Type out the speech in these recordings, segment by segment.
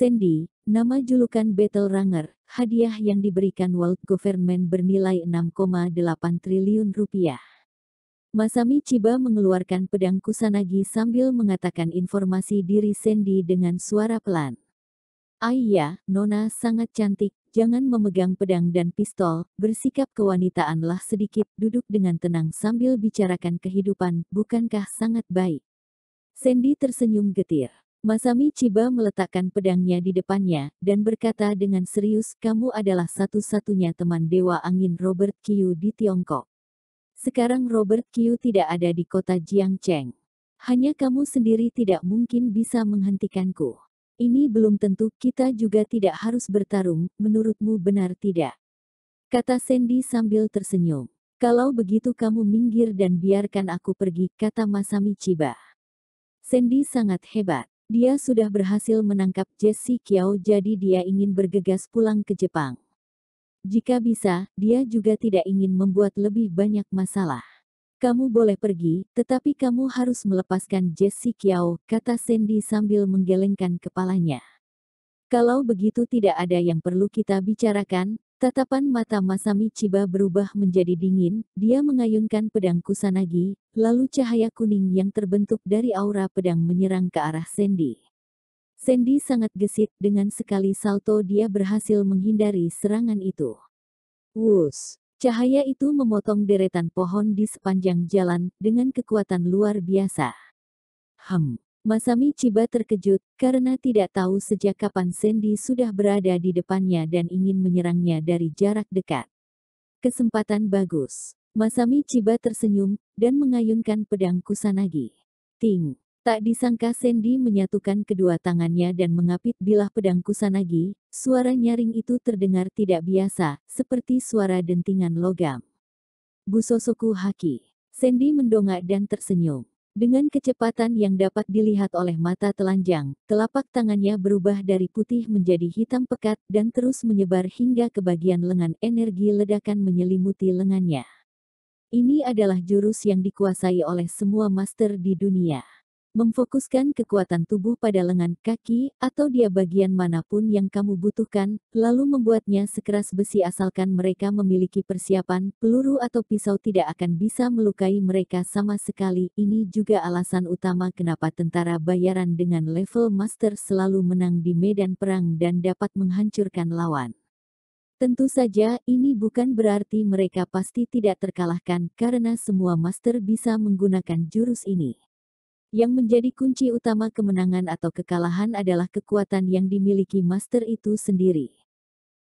Sandy, nama julukan Battle Ranger, hadiah yang diberikan World Government bernilai 6,8 triliun rupiah. Masami Chiba mengeluarkan pedang Kusanagi sambil mengatakan informasi diri Sandy dengan suara pelan. Iya, Nona sangat cantik, jangan memegang pedang dan pistol, bersikap kewanitaanlah sedikit, duduk dengan tenang sambil bicarakan kehidupan, bukankah sangat baik? Sandy tersenyum getir. Masami Chiba meletakkan pedangnya di depannya, dan berkata dengan serius, kamu adalah satu-satunya teman Dewa Angin Robert Kyu di Tiongkok. Sekarang Robert Kyu tidak ada di kota Jiangcheng. Hanya kamu sendiri tidak mungkin bisa menghentikanku. Ini belum tentu, kita juga tidak harus bertarung, menurutmu benar tidak? Kata Sandy sambil tersenyum. Kalau begitu kamu minggir dan biarkan aku pergi, kata Masami Chiba. Sandy sangat hebat. Dia sudah berhasil menangkap Jessie Kiao, jadi dia ingin bergegas pulang ke Jepang. Jika bisa, dia juga tidak ingin membuat lebih banyak masalah. Kamu boleh pergi, tetapi kamu harus melepaskan Jessie Kiao, kata Sandy sambil menggelengkan kepalanya. Kalau begitu tidak ada yang perlu kita bicarakan. Tatapan mata Masami Chiba berubah menjadi dingin, dia mengayunkan pedang Kusanagi, lalu cahaya kuning yang terbentuk dari aura pedang menyerang ke arah Sandy. Sandy sangat gesit, dengan sekali salto dia berhasil menghindari serangan itu. Wus! Cahaya itu memotong deretan pohon di sepanjang jalan, dengan kekuatan luar biasa. Masami Chiba terkejut, karena tidak tahu sejak kapan Sandy sudah berada di depannya dan ingin menyerangnya dari jarak dekat. Kesempatan bagus. Masami Chiba tersenyum, dan mengayunkan pedang Kusanagi. Ting! Tak disangka Sandy menyatukan kedua tangannya dan mengapit bilah pedang Kusanagi, suara nyaring itu terdengar tidak biasa, seperti suara dentingan logam. Busosoku Haki. Sandy mendongak dan tersenyum. Dengan kecepatan yang dapat dilihat oleh mata telanjang, telapak tangannya berubah dari putih menjadi hitam pekat dan terus menyebar hingga ke bagian lengan. Energi ledakan menyelimuti lengannya. Ini adalah jurus yang dikuasai oleh semua master di dunia. Memfokuskan kekuatan tubuh pada lengan, kaki, atau dia bagian manapun yang kamu butuhkan, lalu membuatnya sekeras besi asalkan mereka memiliki persiapan, peluru atau pisau tidak akan bisa melukai mereka sama sekali. Ini juga alasan utama kenapa tentara bayaran dengan level master selalu menang di medan perang dan dapat menghancurkan lawan. Tentu saja, ini bukan berarti mereka pasti tidak terkalahkan, karena semua master bisa menggunakan jurus ini. Yang menjadi kunci utama kemenangan atau kekalahan adalah kekuatan yang dimiliki master itu sendiri.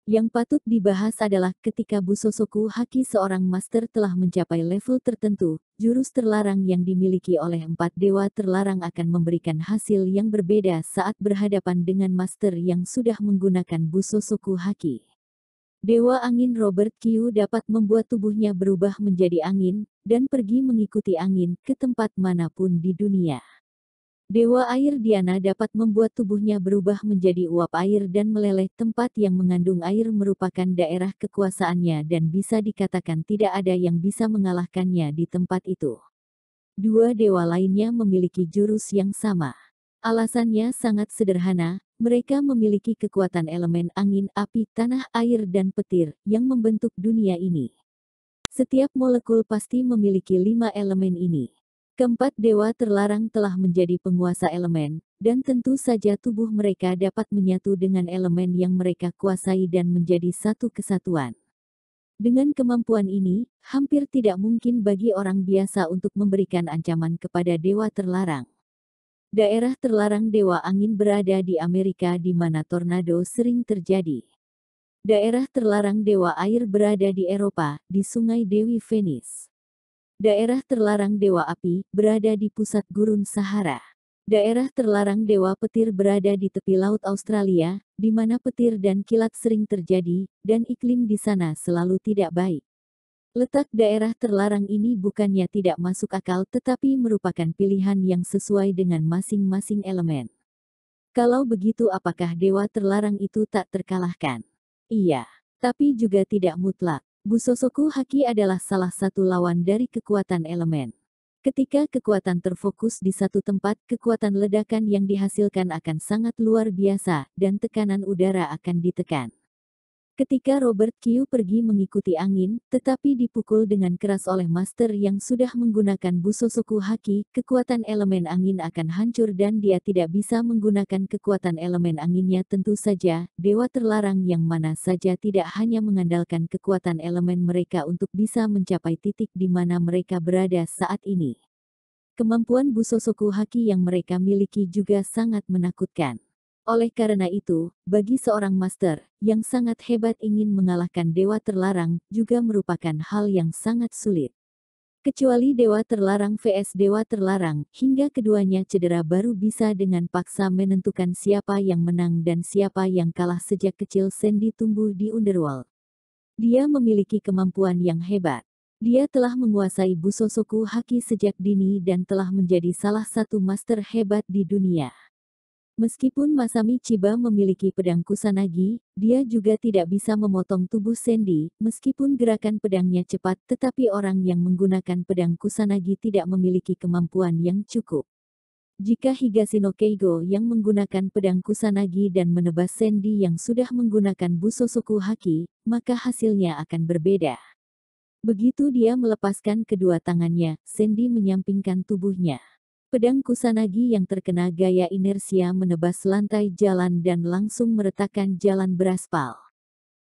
Yang patut dibahas adalah ketika Busosoku Haki seorang master telah mencapai level tertentu, jurus terlarang yang dimiliki oleh 4 dewa terlarang akan memberikan hasil yang berbeda saat berhadapan dengan master yang sudah menggunakan Busosoku Haki. Dewa Angin Robert Kyu dapat membuat tubuhnya berubah menjadi angin, dan pergi mengikuti angin ke tempat manapun di dunia. Dewa Air Diana dapat membuat tubuhnya berubah menjadi uap air dan meleleh. Tempat yang mengandung air merupakan daerah kekuasaannya dan bisa dikatakan tidak ada yang bisa mengalahkannya di tempat itu. Dua dewa lainnya memiliki jurus yang sama. Alasannya sangat sederhana, mereka memiliki kekuatan elemen angin, api, tanah, air dan petir, yang membentuk dunia ini. Setiap molekul pasti memiliki 5 elemen ini. Keempat dewa terlarang telah menjadi penguasa elemen, dan tentu saja tubuh mereka dapat menyatu dengan elemen yang mereka kuasai dan menjadi satu kesatuan. Dengan kemampuan ini, hampir tidak mungkin bagi orang biasa untuk memberikan ancaman kepada dewa terlarang. Daerah terlarang Dewa Angin berada di Amerika di mana tornado sering terjadi. Daerah terlarang Dewa Air berada di Eropa, di Sungai Dewi Venice. Daerah terlarang Dewa Api berada di pusat gurun Sahara. Daerah terlarang Dewa Petir berada di tepi laut Australia, di mana petir dan kilat sering terjadi, dan iklim di sana selalu tidak baik. Letak daerah terlarang ini bukannya tidak masuk akal tetapi merupakan pilihan yang sesuai dengan masing-masing elemen. Kalau begitu apakah dewa terlarang itu tak terkalahkan? Iya, tapi juga tidak mutlak. Busosoku Haki adalah salah satu lawan dari kekuatan elemen. Ketika kekuatan terfokus di satu tempat, kekuatan ledakan yang dihasilkan akan sangat luar biasa, dan tekanan udara akan ditekan. Ketika Robert Q pergi mengikuti angin, tetapi dipukul dengan keras oleh Master yang sudah menggunakan Busosoku Haki, kekuatan elemen angin akan hancur dan dia tidak bisa menggunakan kekuatan elemen anginnya. Tentu saja, dewa terlarang yang mana saja tidak hanya mengandalkan kekuatan elemen mereka untuk bisa mencapai titik di mana mereka berada saat ini. Kemampuan Busosoku Haki yang mereka miliki juga sangat menakutkan. Oleh karena itu, bagi seorang master yang sangat hebat ingin mengalahkan dewa terlarang juga merupakan hal yang sangat sulit. Kecuali dewa terlarang vs dewa terlarang, hingga keduanya cedera baru bisa dengan paksa menentukan siapa yang menang dan siapa yang kalah. Sejak kecil Sandy tumbuh di Underworld. Dia memiliki kemampuan yang hebat. Dia telah menguasai Busosoku Haki sejak dini dan telah menjadi salah satu master hebat di dunia. Meskipun Masami Chiba memiliki pedang Kusanagi, dia juga tidak bisa memotong tubuh Sandy. Meskipun gerakan pedangnya cepat, tetapi orang yang menggunakan pedang Kusanagi tidak memiliki kemampuan yang cukup. Jika Higashino Keigo yang menggunakan pedang Kusanagi dan menebas Sandy yang sudah menggunakan Busosoku Haki, maka hasilnya akan berbeda. Begitu dia melepaskan kedua tangannya, Sandy menyampingkan tubuhnya. Pedang Kusanagi yang terkena gaya inersia menebas lantai jalan dan langsung meretakkan jalan beraspal.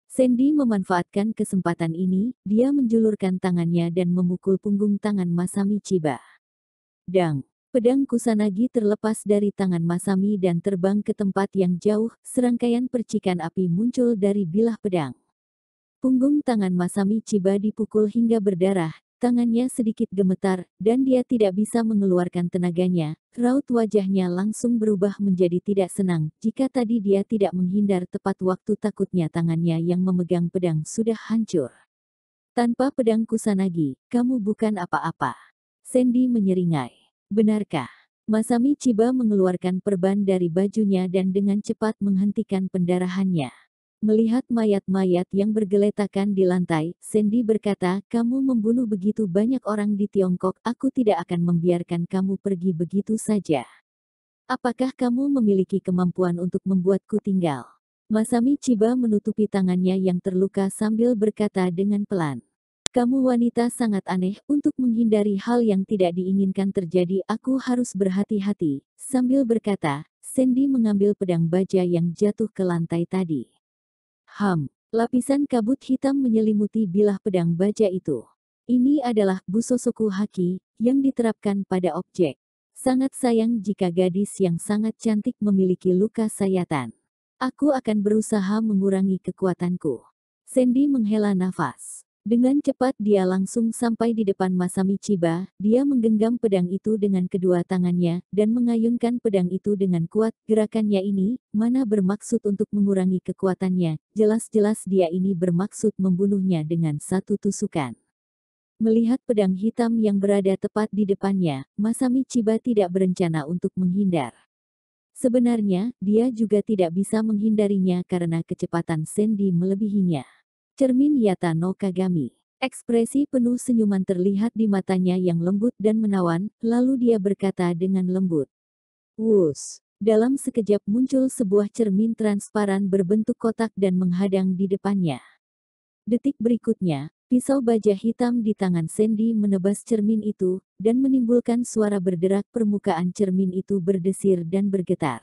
Sandy memanfaatkan kesempatan ini, dia menjulurkan tangannya dan memukul punggung tangan Masami Chiba. Dang! Pedang Kusanagi terlepas dari tangan Masami dan terbang ke tempat yang jauh, serangkaian percikan api muncul dari bilah pedang. Punggung tangan Masami Chiba dipukul hingga berdarah. Tangannya sedikit gemetar, dan dia tidak bisa mengeluarkan tenaganya. Raut wajahnya langsung berubah menjadi tidak senang. Jika tadi dia tidak menghindar tepat waktu, takutnya tangannya yang memegang pedang sudah hancur. Tanpa pedang Kusanagi, kamu bukan apa-apa. Sandy menyeringai. Benarkah? Masami Chiba mengeluarkan perban dari bajunya dan dengan cepat menghentikan pendarahannya. Melihat mayat-mayat yang bergeletakan di lantai, Sandy berkata, kamu membunuh begitu banyak orang di Tiongkok, aku tidak akan membiarkan kamu pergi begitu saja. Apakah kamu memiliki kemampuan untuk membuatku tinggal? Masami Chiba menutupi tangannya yang terluka sambil berkata dengan pelan. Kamu wanita sangat aneh, untuk menghindari hal yang tidak diinginkan terjadi, aku harus berhati-hati. Sambil berkata, Sandy mengambil pedang baja yang jatuh ke lantai tadi. Lapisan kabut hitam menyelimuti bilah pedang baja itu. Ini adalah Busosoku Haki, yang diterapkan pada objek. Sangat sayang jika gadis yang sangat cantik memiliki luka sayatan. Aku akan berusaha mengurangi kekuatanku. Sandy menghela nafas. Dengan cepat dia langsung sampai di depan Masami Chiba, dia menggenggam pedang itu dengan kedua tangannya, dan mengayunkan pedang itu dengan kuat. Gerakannya ini, mana bermaksud untuk mengurangi kekuatannya, jelas-jelas dia ini bermaksud membunuhnya dengan satu tusukan. Melihat pedang hitam yang berada tepat di depannya, Masami Chiba tidak berencana untuk menghindar. Sebenarnya, dia juga tidak bisa menghindarinya karena kecepatan Sandy melebihinya. Cermin Yata no Kagami. Ekspresi penuh senyuman terlihat di matanya yang lembut dan menawan, lalu dia berkata dengan lembut. Wus! Dalam sekejap muncul sebuah cermin transparan berbentuk kotak dan menghadang di depannya. Detik berikutnya, pisau baja hitam di tangan Sandy menebas cermin itu, dan menimbulkan suara berderak. Permukaan cermin itu berdesir dan bergetar.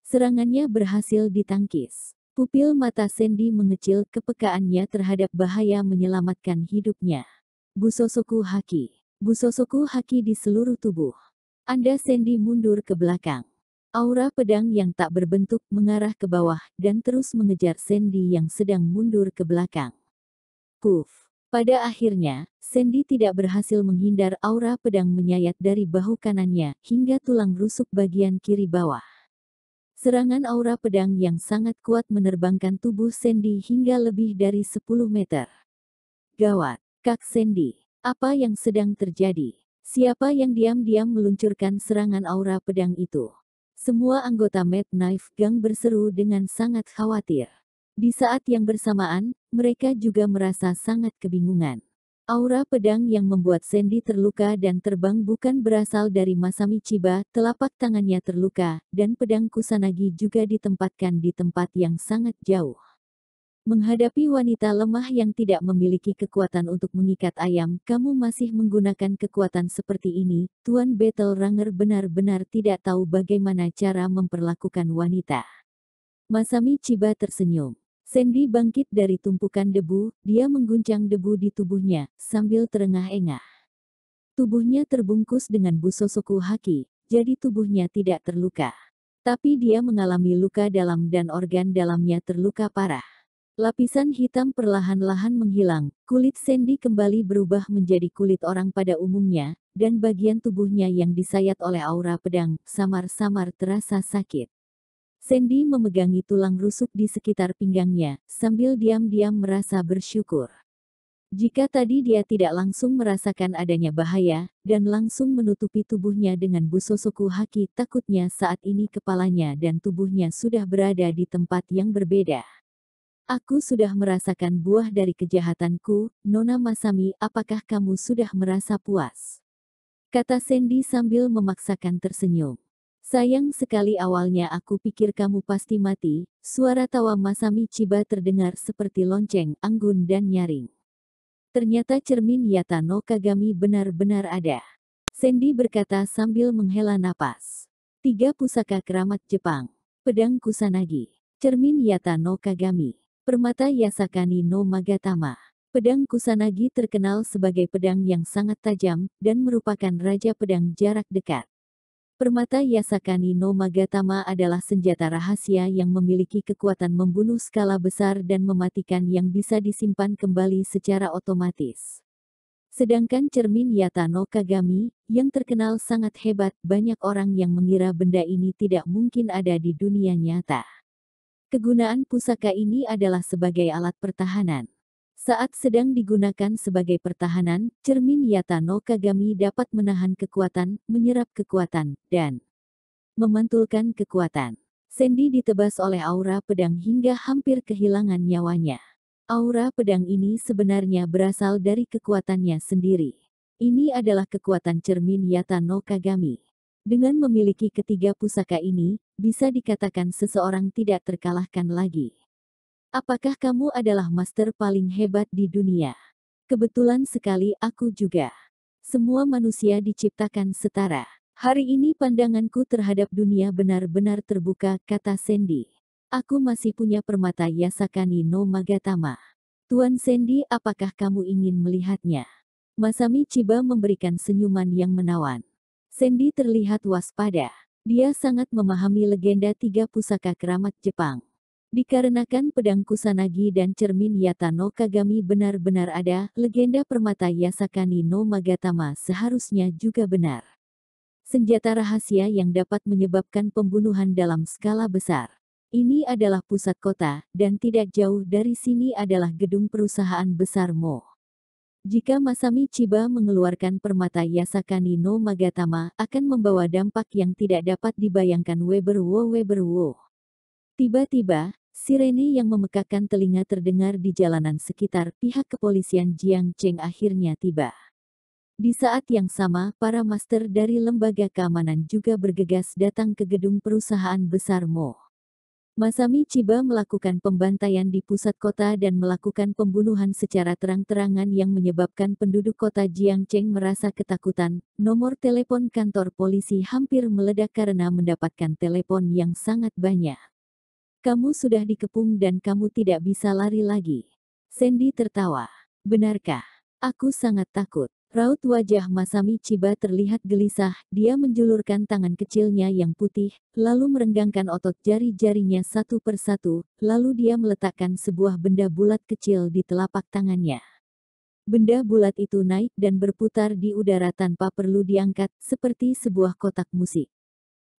Serangannya berhasil ditangkis. Pupil mata Sandy mengecil, kepekaannya terhadap bahaya menyelamatkan hidupnya. Busosoku Haki. Busosoku Haki di seluruh tubuh. Anda Sandy mundur ke belakang. Aura pedang yang tak berbentuk mengarah ke bawah dan terus mengejar Sandy yang sedang mundur ke belakang. Puff. Pada akhirnya, Sandy tidak berhasil menghindar. Aura pedang menyayat dari bahu kanannya hingga tulang rusuk bagian kiri bawah. Serangan aura pedang yang sangat kuat menerbangkan tubuh Sandy hingga lebih dari 10 meter. Gawat, Kak Sandy. Apa yang sedang terjadi? Siapa yang diam-diam meluncurkan serangan aura pedang itu? Semua anggota Mad Knife Gang berseru dengan sangat khawatir. Di saat yang bersamaan, mereka juga merasa sangat kebingungan. Aura pedang yang membuat Sandy terluka dan terbang bukan berasal dari Masami Chiba, telapak tangannya terluka, dan pedang Kusanagi juga ditempatkan di tempat yang sangat jauh. Menghadapi wanita lemah yang tidak memiliki kekuatan untuk mengikat ayam, kamu masih menggunakan kekuatan seperti ini. Tuan Battle Ranger benar-benar tidak tahu bagaimana cara memperlakukan wanita. Masami Chiba tersenyum. Sandy bangkit dari tumpukan debu, dia mengguncang debu di tubuhnya, sambil terengah-engah. Tubuhnya terbungkus dengan busosoku haki, jadi tubuhnya tidak terluka. Tapi dia mengalami luka dalam dan organ dalamnya terluka parah. Lapisan hitam perlahan-lahan menghilang, kulit Sandy kembali berubah menjadi kulit orang pada umumnya, dan bagian tubuhnya yang disayat oleh aura pedang, samar-samar terasa sakit. Sandy memegangi tulang rusuk di sekitar pinggangnya, sambil diam-diam merasa bersyukur. Jika tadi dia tidak langsung merasakan adanya bahaya, dan langsung menutupi tubuhnya dengan busosoku haki, takutnya saat ini kepalanya dan tubuhnya sudah berada di tempat yang berbeda. Aku sudah merasakan buah dari kejahatanku, Nona Masami, apakah kamu sudah merasa puas? Kata Sandy sambil memaksakan tersenyum. Sayang sekali awalnya aku pikir kamu pasti mati, suara tawa Masami Chiba terdengar seperti lonceng, anggun dan nyaring. Ternyata cermin Yata no Kagami benar-benar ada. Sandy berkata sambil menghela napas. 3 pusaka keramat Jepang. Pedang Kusanagi. Cermin Yata no Kagami. Permata Yasakani no Magatama. Pedang Kusanagi terkenal sebagai pedang yang sangat tajam, dan merupakan raja pedang jarak dekat. Permata Yasakani no Magatama adalah senjata rahasia yang memiliki kekuatan membunuh skala besar dan mematikan yang bisa disimpan kembali secara otomatis. Sedangkan cermin Yata no Kagami, yang terkenal sangat hebat, banyak orang yang mengira benda ini tidak mungkin ada di dunia nyata. Kegunaan pusaka ini adalah sebagai alat pertahanan. Saat sedang digunakan sebagai pertahanan, cermin Yata no Kagami dapat menahan kekuatan, menyerap kekuatan, dan memantulkan kekuatan. Sandy ditebas oleh aura pedang hingga hampir kehilangan nyawanya. Aura pedang ini sebenarnya berasal dari kekuatannya sendiri. Ini adalah kekuatan cermin Yata no Kagami. Dengan memiliki ketiga pusaka ini, bisa dikatakan seseorang tidak terkalahkan lagi. Apakah kamu adalah master paling hebat di dunia? Kebetulan sekali aku juga. Semua manusia diciptakan setara. Hari ini pandanganku terhadap dunia benar-benar terbuka, kata Sandy. Aku masih punya permata Yasakani no Magatama. Tuan Sandy, apakah kamu ingin melihatnya? Masami Chiba memberikan senyuman yang menawan. Sandy terlihat waspada. Dia sangat memahami legenda 3 pusaka keramat Jepang. Dikarenakan pedang Kusanagi dan cermin Yata no Kagami benar-benar ada, legenda permata Yasakani no Magatama seharusnya juga benar. Senjata rahasia yang dapat menyebabkan pembunuhan dalam skala besar. Ini adalah pusat kota, dan tidak jauh dari sini adalah gedung perusahaan besar Mo. Jika Masami Chiba mengeluarkan permata Yasakani no Magatama, akan membawa dampak yang tidak dapat dibayangkan. Weber wo. Tiba-tiba, sirene yang memekakkan telinga terdengar di jalanan sekitar. Pihak kepolisian Jiangcheng akhirnya tiba. Di saat yang sama, para master dari lembaga keamanan juga bergegas datang ke gedung perusahaan besar Mo. Masami Chiba melakukan pembantaian di pusat kota dan melakukan pembunuhan secara terang-terangan yang menyebabkan penduduk kota Jiangcheng merasa ketakutan. Nomor telepon kantor polisi hampir meledak karena mendapatkan telepon yang sangat banyak. Kamu sudah dikepung dan kamu tidak bisa lari lagi. Sandy tertawa. Benarkah? Aku sangat takut. Raut wajah Masami Chiba terlihat gelisah, dia menjulurkan tangan kecilnya yang putih, lalu merenggangkan otot jari-jarinya satu persatu, lalu dia meletakkan sebuah benda bulat kecil di telapak tangannya. Benda bulat itu naik dan berputar di udara tanpa perlu diangkat, seperti sebuah kotak musik.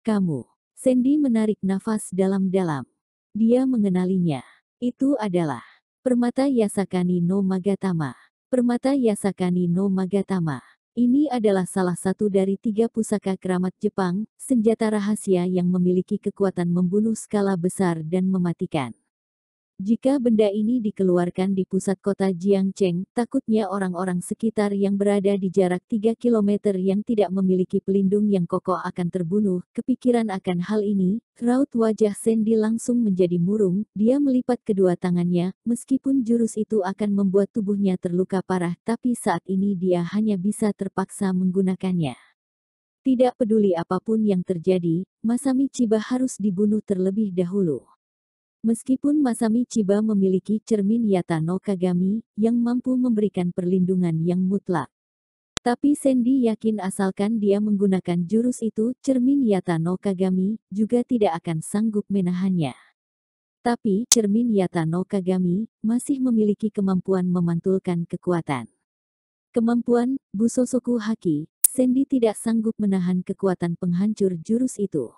Kamu. Sandy menarik nafas dalam-dalam. Dia mengenalinya. Itu adalah permata Yasakani no Magatama. Permata Yasakani no Magatama. Ini adalah salah satu dari 3 pusaka keramat Jepang, senjata rahasia yang memiliki kekuatan membunuh skala besar dan mematikan. Jika benda ini dikeluarkan di pusat kota Jiangcheng, takutnya orang-orang sekitar yang berada di jarak 3 kilometer yang tidak memiliki pelindung yang kokoh akan terbunuh. Kepikiran akan hal ini, raut wajah Sandy langsung menjadi murung. Dia melipat kedua tangannya, meskipun jurus itu akan membuat tubuhnya terluka parah, tapi saat ini dia hanya bisa terpaksa menggunakannya. Tidak peduli apapun yang terjadi, Masami Chiba harus dibunuh terlebih dahulu. Meskipun Masami Chiba memiliki cermin Yata no Kagami, yang mampu memberikan perlindungan yang mutlak. Tapi Sandy yakin asalkan dia menggunakan jurus itu, cermin Yata no Kagami, juga tidak akan sanggup menahannya. Tapi, cermin Yata no Kagami, masih memiliki kemampuan memantulkan kekuatan. Kemampuan, Busosoku Haki, Sandy tidak sanggup menahan kekuatan penghancur jurus itu.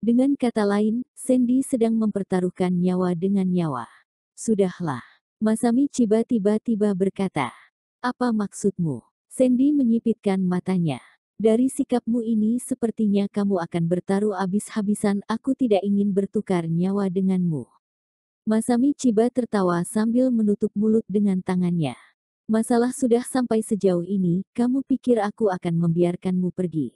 Dengan kata lain, Sandy sedang mempertaruhkan nyawa dengan nyawa. Sudahlah. Masami Chiba tiba-tiba berkata. Apa maksudmu? Sandy menyipitkan matanya. Dari sikapmu ini sepertinya kamu akan bertaruh habis-habisan. Aku tidak ingin bertukar nyawa denganmu. Masami Chiba tertawa sambil menutup mulut dengan tangannya. Masalah sudah sampai sejauh ini, kamu pikir aku akan membiarkanmu pergi?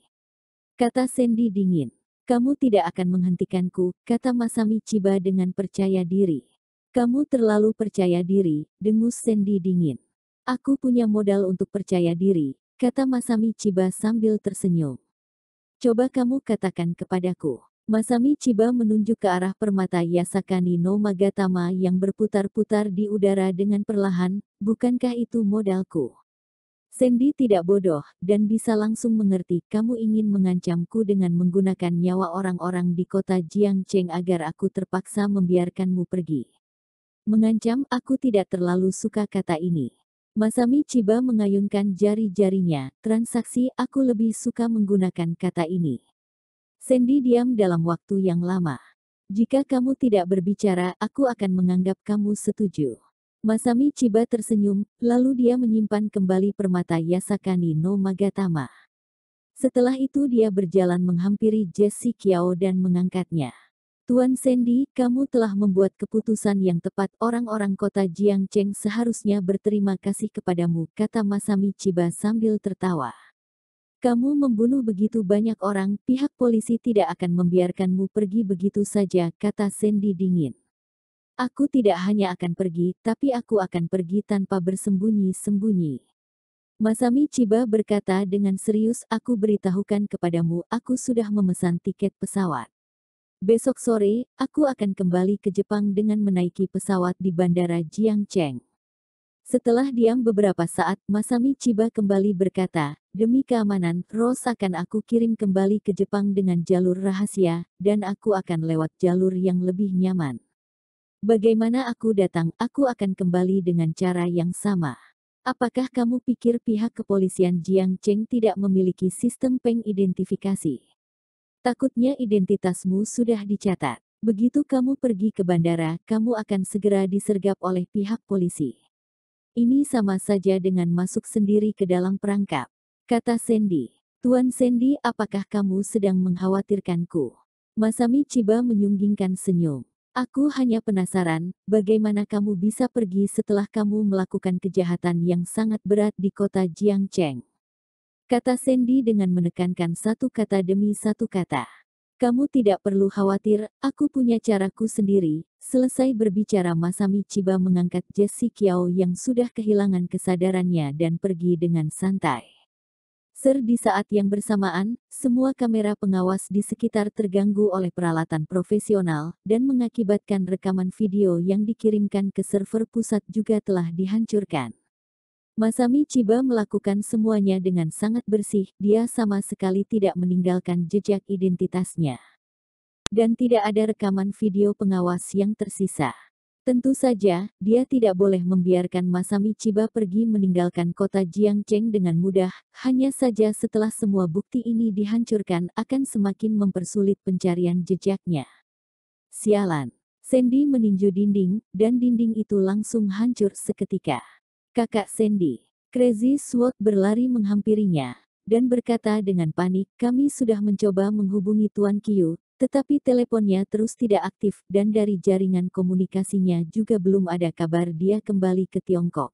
Kata Sandy dingin. Kamu tidak akan menghentikanku, kata Masami Chiba dengan percaya diri. Kamu terlalu percaya diri, dengus Sandy dingin. Aku punya modal untuk percaya diri, kata Masami Chiba sambil tersenyum. Coba kamu katakan kepadaku. Masami Chiba menunjuk ke arah permata Yasakani no Magatama yang berputar-putar di udara dengan perlahan, bukankah itu modalku? Sandy tidak bodoh, dan bisa langsung mengerti kamu ingin mengancamku dengan menggunakan nyawa orang-orang di kota Jiangcheng agar aku terpaksa membiarkanmu pergi. Mengancam, aku tidak terlalu suka kata ini. Masami Chiba mengayunkan jari-jarinya, transaksi aku lebih suka menggunakan kata ini. Sandy diam dalam waktu yang lama. Jika kamu tidak berbicara, aku akan menganggap kamu setuju. Masami Chiba tersenyum, lalu dia menyimpan kembali permata Yasakani no Magatama. Setelah itu dia berjalan menghampiri Jessie Kiao dan mengangkatnya. Tuan Sandy, kamu telah membuat keputusan yang tepat. Orang-orang kota Jiangcheng seharusnya berterima kasih kepadamu, kata Masami Chiba sambil tertawa. Kamu membunuh begitu banyak orang, pihak polisi tidak akan membiarkanmu pergi begitu saja, kata Sandy dingin. Aku tidak hanya akan pergi, tapi aku akan pergi tanpa bersembunyi-sembunyi. Masami Chiba berkata dengan serius, aku beritahukan kepadamu, aku sudah memesan tiket pesawat. Besok sore, aku akan kembali ke Jepang dengan menaiki pesawat di Bandara Jiangcheng. Setelah diam beberapa saat, Masami Chiba kembali berkata, demi keamanan, Rose akan aku kirim kembali ke Jepang dengan jalur rahasia, dan aku akan lewat jalur yang lebih nyaman. Bagaimana aku datang, aku akan kembali dengan cara yang sama. Apakah kamu pikir pihak kepolisian Jiangcheng tidak memiliki sistem pengidentifikasi? Takutnya identitasmu sudah dicatat. Begitu kamu pergi ke bandara, kamu akan segera disergap oleh pihak polisi. Ini sama saja dengan masuk sendiri ke dalam perangkap. Kata Sandy. Tuan Sandy, apakah kamu sedang mengkhawatirkanku? Masami Chiba menyunggingkan senyum. Aku hanya penasaran, bagaimana kamu bisa pergi setelah kamu melakukan kejahatan yang sangat berat di kota Jiangcheng. Kata Sandy dengan menekankan satu kata demi satu kata. Kamu tidak perlu khawatir, aku punya caraku sendiri. Selesai berbicara Masami Chiba mengangkat Jessie Kiao yang sudah kehilangan kesadarannya dan pergi dengan santai. Di saat yang bersamaan, semua kamera pengawas di sekitar terganggu oleh peralatan profesional, dan mengakibatkan rekaman video yang dikirimkan ke server pusat juga telah dihancurkan. Masami Chiba melakukan semuanya dengan sangat bersih, dia sama sekali tidak meninggalkan jejak identitasnya. Dan tidak ada rekaman video pengawas yang tersisa. Tentu saja, dia tidak boleh membiarkan Masami Chiba pergi meninggalkan kota Jiangcheng dengan mudah, hanya saja setelah semua bukti ini dihancurkan akan semakin mempersulit pencarian jejaknya. Sialan. Sandy meninju dinding, dan dinding itu langsung hancur seketika. Kakak Sandy. Crazy Sword berlari menghampirinya, dan berkata dengan panik, kami sudah mencoba menghubungi Tuan Qiu, tetapi teleponnya terus tidak aktif dan dari jaringan komunikasinya juga belum ada kabar dia kembali ke Tiongkok.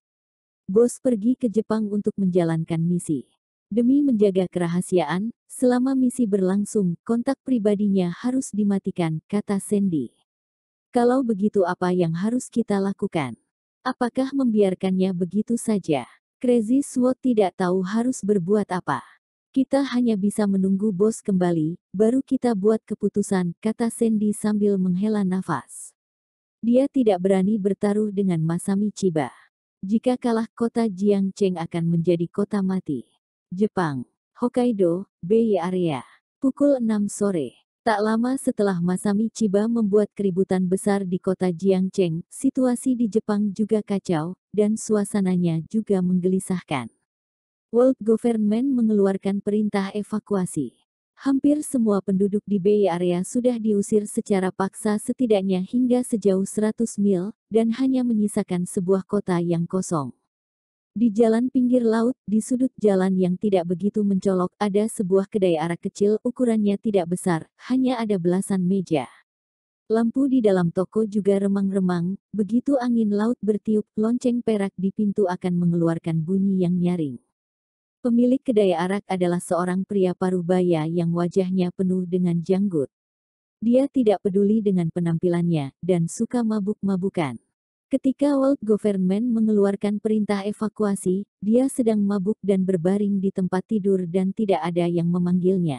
Bos pergi ke Jepang untuk menjalankan misi. Demi menjaga kerahasiaan, selama misi berlangsung, kontak pribadinya harus dimatikan, kata Sandy. Kalau begitu apa yang harus kita lakukan? Apakah membiarkannya begitu saja? Crazy Sword tidak tahu harus berbuat apa. Kita hanya bisa menunggu bos kembali, baru kita buat keputusan, kata Sandy sambil menghela nafas. Dia tidak berani bertaruh dengan Masami Chiba. Jika kalah, kota Jiangcheng akan menjadi kota mati. Jepang, Hokkaido, Bay Area. Pukul 6 sore. Tak lama setelah Masami Chiba membuat keributan besar di kota Jiangcheng, situasi di Jepang juga kacau, dan suasananya juga menggelisahkan. World Government mengeluarkan perintah evakuasi. Hampir semua penduduk di Bay Area sudah diusir secara paksa setidaknya hingga sejauh 100 mil, dan hanya menyisakan sebuah kota yang kosong. Di jalan pinggir laut, di sudut jalan yang tidak begitu mencolok, ada sebuah kedai arak kecil, ukurannya tidak besar, hanya ada belasan meja. Lampu di dalam toko juga remang-remang, begitu angin laut bertiup, lonceng perak di pintu akan mengeluarkan bunyi yang nyaring. Pemilik kedai arak adalah seorang pria parubaya yang wajahnya penuh dengan janggut. Dia tidak peduli dengan penampilannya, dan suka mabuk-mabukan. Ketika World Government mengeluarkan perintah evakuasi, dia sedang mabuk dan berbaring di tempat tidur dan tidak ada yang memanggilnya.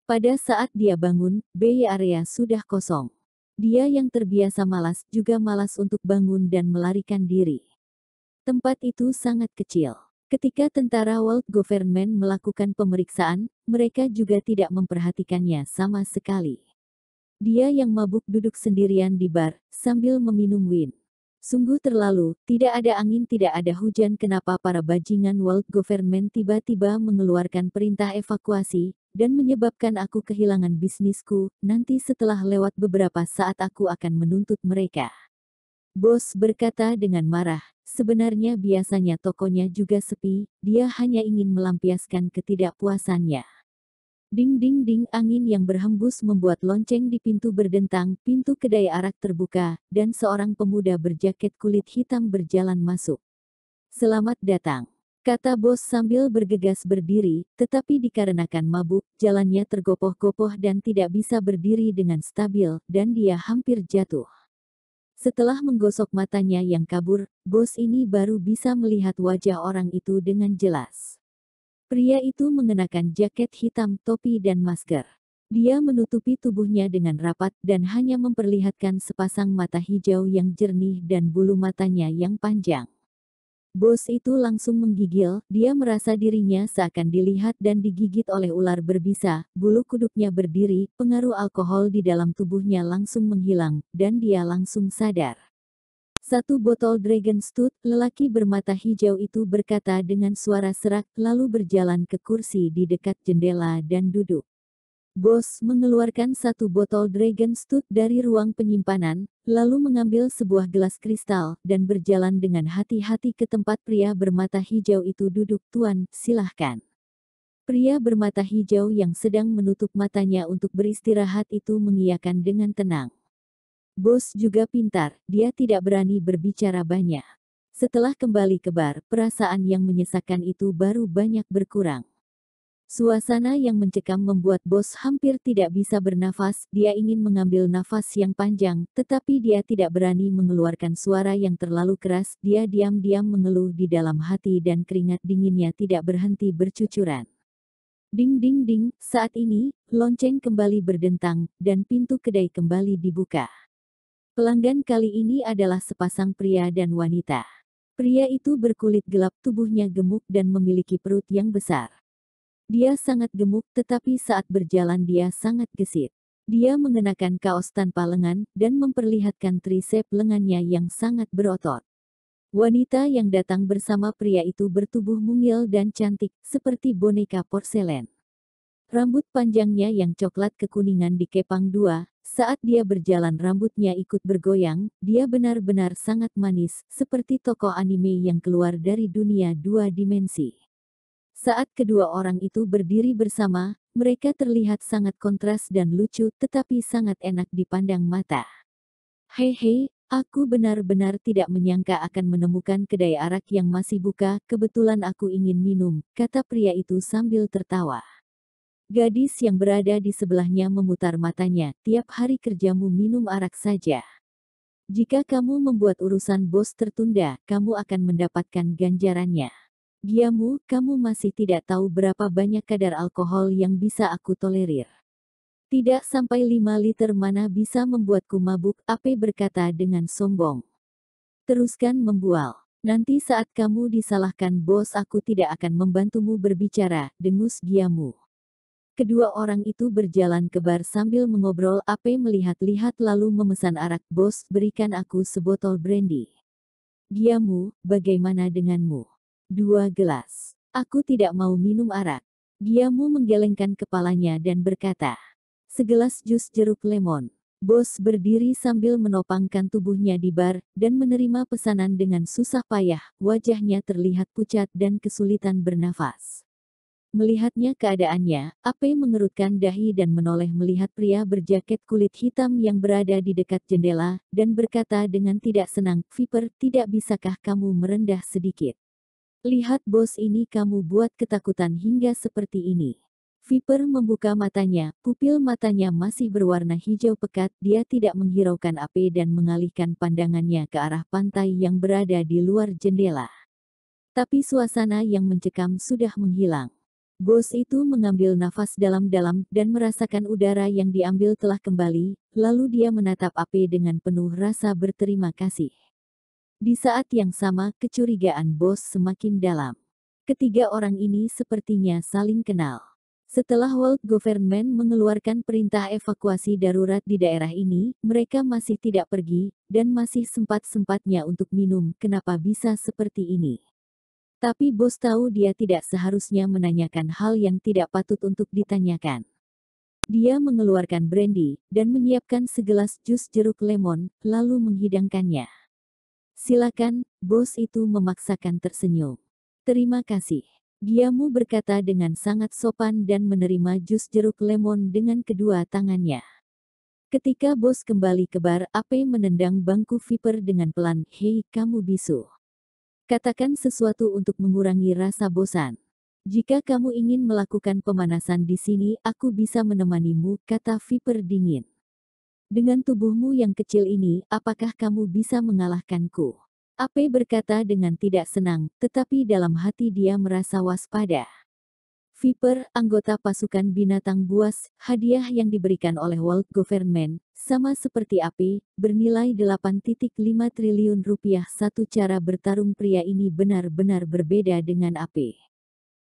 Pada saat dia bangun, Bay Area sudah kosong. Dia yang terbiasa malas juga malas untuk bangun dan melarikan diri. Tempat itu sangat kecil. Ketika tentara World Government melakukan pemeriksaan, mereka juga tidak memperhatikannya sama sekali. Dia yang mabuk duduk sendirian di bar, sambil meminum wine. Sungguh terlalu, tidak ada angin, tidak ada hujan, kenapa para bajingan World Government tiba-tiba mengeluarkan perintah evakuasi, dan menyebabkan aku kehilangan bisnisku, nanti setelah lewat beberapa saat aku akan menuntut mereka. Bos berkata dengan marah, sebenarnya biasanya tokonya juga sepi, dia hanya ingin melampiaskan ketidakpuasannya. Ding ding ding, angin yang berhembus membuat lonceng di pintu berdentang, pintu kedai arak terbuka, dan seorang pemuda berjaket kulit hitam berjalan masuk. Selamat datang, kata bos sambil bergegas berdiri, tetapi dikarenakan mabuk, jalannya tergopoh-gopoh dan tidak bisa berdiri dengan stabil, dan dia hampir jatuh. Setelah menggosok matanya yang kabur, bos ini baru bisa melihat wajah orang itu dengan jelas. Pria itu mengenakan jaket hitam, topi dan masker. Dia menutupi tubuhnya dengan rapat dan hanya memperlihatkan sepasang mata hijau yang jernih dan bulu matanya yang panjang. Bos itu langsung menggigil, dia merasa dirinya seakan dilihat dan digigit oleh ular berbisa, bulu kuduknya berdiri, pengaruh alkohol di dalam tubuhnya langsung menghilang, dan dia langsung sadar. Satu botol Dragon Stout, lelaki bermata hijau itu berkata dengan suara serak, lalu berjalan ke kursi di dekat jendela dan duduk. Bos mengeluarkan satu botol Dragon Stout dari ruang penyimpanan, lalu mengambil sebuah gelas kristal, dan berjalan dengan hati-hati ke tempat pria bermata hijau itu duduk. Tuan, silahkan. Pria bermata hijau yang sedang menutup matanya untuk beristirahat itu mengiyakan dengan tenang. Bos juga pintar, dia tidak berani berbicara banyak. Setelah kembali ke bar, perasaan yang menyesakan itu baru banyak berkurang. Suasana yang mencekam membuat bos hampir tidak bisa bernafas, dia ingin mengambil nafas yang panjang, tetapi dia tidak berani mengeluarkan suara yang terlalu keras, dia diam-diam mengeluh di dalam hati dan keringat dinginnya tidak berhenti bercucuran. Ding ding ding, saat ini, lonceng kembali berdentang, dan pintu kedai kembali dibuka. Pelanggan kali ini adalah sepasang pria dan wanita. Pria itu berkulit gelap, tubuhnya gemuk dan memiliki perut yang besar. Dia sangat gemuk, tetapi saat berjalan dia sangat gesit. Dia mengenakan kaos tanpa lengan, dan memperlihatkan trisep lengannya yang sangat berotot. Wanita yang datang bersama pria itu bertubuh mungil dan cantik, seperti boneka porselen. Rambut panjangnya yang coklat kekuningan dikepang dua, saat dia berjalan rambutnya ikut bergoyang, dia benar-benar sangat manis, seperti tokoh anime yang keluar dari dunia dua dimensi. Saat kedua orang itu berdiri bersama, Mereka terlihat sangat kontras dan lucu tetapi sangat enak dipandang mata. Hehe, aku benar-benar tidak menyangka akan menemukan kedai arak yang masih buka, kebetulan aku ingin minum, kata pria itu sambil tertawa. Gadis yang berada di sebelahnya memutar matanya, tiap hari kerjamu minum arak saja. Jika kamu membuat urusan bos tertunda, kamu akan mendapatkan ganjarannya. Giamu, kamu masih tidak tahu berapa banyak kadar alkohol yang bisa aku tolerir. Tidak sampai 5 liter mana bisa membuatku mabuk, Ape berkata dengan sombong. Teruskan membual. Nanti saat kamu disalahkan bos aku tidak akan membantumu berbicara, dengus Giamu. Kedua orang itu berjalan ke bar sambil mengobrol. Ape melihat-lihat lalu memesan arak. Bos, berikan aku sebotol brandy. Giamu, bagaimana denganmu? 2 gelas. Aku tidak mau minum arak. Giamu menggelengkan kepalanya dan berkata. Segelas jus jeruk lemon. Bos berdiri sambil menopangkan tubuhnya di bar, dan menerima pesanan dengan susah payah. Wajahnya terlihat pucat dan kesulitan bernafas. Melihatnya keadaannya, Ape mengerutkan dahi dan menoleh melihat pria berjaket kulit hitam yang berada di dekat jendela, dan berkata dengan tidak senang, Viper, tidak bisakah kamu merendah sedikit? Lihat bos ini kamu buat ketakutan hingga seperti ini. Viper membuka matanya, pupil matanya masih berwarna hijau pekat, dia tidak menghiraukan Ape dan mengalihkan pandangannya ke arah pantai yang berada di luar jendela. Tapi suasana yang mencekam sudah menghilang. Bos itu mengambil nafas dalam-dalam dan merasakan udara yang diambil telah kembali, lalu dia menatap Ape dengan penuh rasa berterima kasih. Di saat yang sama, kecurigaan bos semakin dalam. Ketiga orang ini sepertinya saling kenal. Setelah World Government mengeluarkan perintah evakuasi darurat di daerah ini, mereka masih tidak pergi, dan masih sempat-sempatnya untuk minum. Kenapa bisa seperti ini? Tapi bos tahu dia tidak seharusnya menanyakan hal yang tidak patut untuk ditanyakan. Dia mengeluarkan brandy, dan menyiapkan segelas jus jeruk lemon, lalu menghidangkannya. Silakan, bos itu memaksakan tersenyum. Terima kasih. Giamu berkata dengan sangat sopan dan menerima jus jeruk lemon dengan kedua tangannya. Ketika bos kembali ke bar, Ape menendang bangku Viper dengan pelan. Hei, kamu bisu. Katakan sesuatu untuk mengurangi rasa bosan. Jika kamu ingin melakukan pemanasan di sini, aku bisa menemanimu, kata Viper dingin. Dengan tubuhmu yang kecil ini, apakah kamu bisa mengalahkanku? Ape berkata dengan tidak senang, tetapi dalam hati dia merasa waspada. Viper, anggota pasukan binatang buas, hadiah yang diberikan oleh World Government, sama seperti Ape, bernilai 8,5 triliun rupiah. Satu cara bertarung pria ini benar-benar berbeda dengan Ape.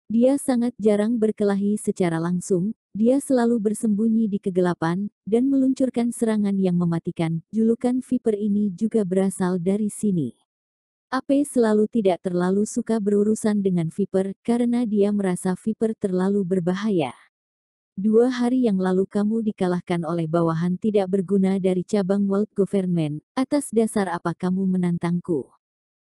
Dia sangat jarang berkelahi secara langsung, dia selalu bersembunyi di kegelapan, dan meluncurkan serangan yang mematikan. Julukan Viper ini juga berasal dari sini. Ape selalu tidak terlalu suka berurusan dengan Viper, karena dia merasa Viper terlalu berbahaya. 2 hari yang lalu kamu dikalahkan oleh bawahan tidak berguna dari cabang World Government, atas dasar apa kamu menantangku?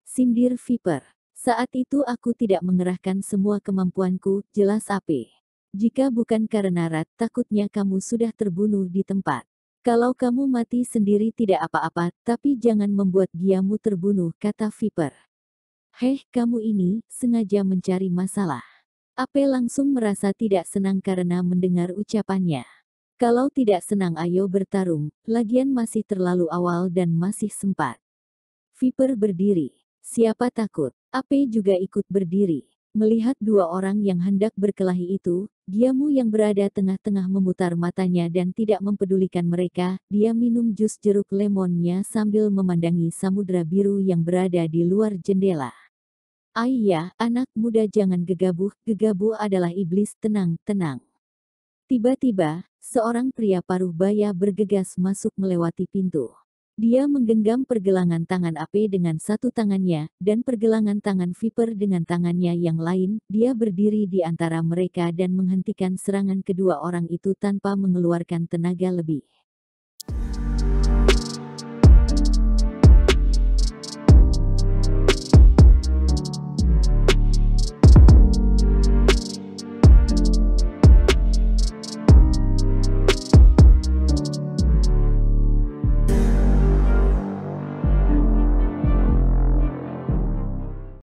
Sindir Viper. Saat itu aku tidak mengerahkan semua kemampuanku, jelas Ape. Jika bukan karena Rat, takutnya kamu sudah terbunuh di tempat. Kalau kamu mati sendiri tidak apa-apa, tapi jangan membuat Giamu terbunuh, kata Viper. Heh, kamu ini, sengaja mencari masalah. Ape langsung merasa tidak senang karena mendengar ucapannya. Kalau tidak senang ayo bertarung, lagian masih terlalu awal dan masih sempat. Viper berdiri. Siapa takut? Ape juga ikut berdiri. Melihat 2 orang yang hendak berkelahi itu, Giamu yang berada tengah-tengah memutar matanya dan tidak mempedulikan mereka, dia minum jus jeruk lemonnya sambil memandangi samudra biru yang berada di luar jendela. Ayah, anak muda jangan gegabah, gegabah adalah iblis, tenang, tenang. Tiba-tiba, seorang pria paruh baya bergegas masuk melewati pintu. Dia menggenggam pergelangan tangan Ape dengan satu tangannya, dan pergelangan tangan Viper dengan tangannya yang lain. Dia berdiri di antara mereka dan menghentikan serangan kedua orang itu tanpa mengeluarkan tenaga lebih.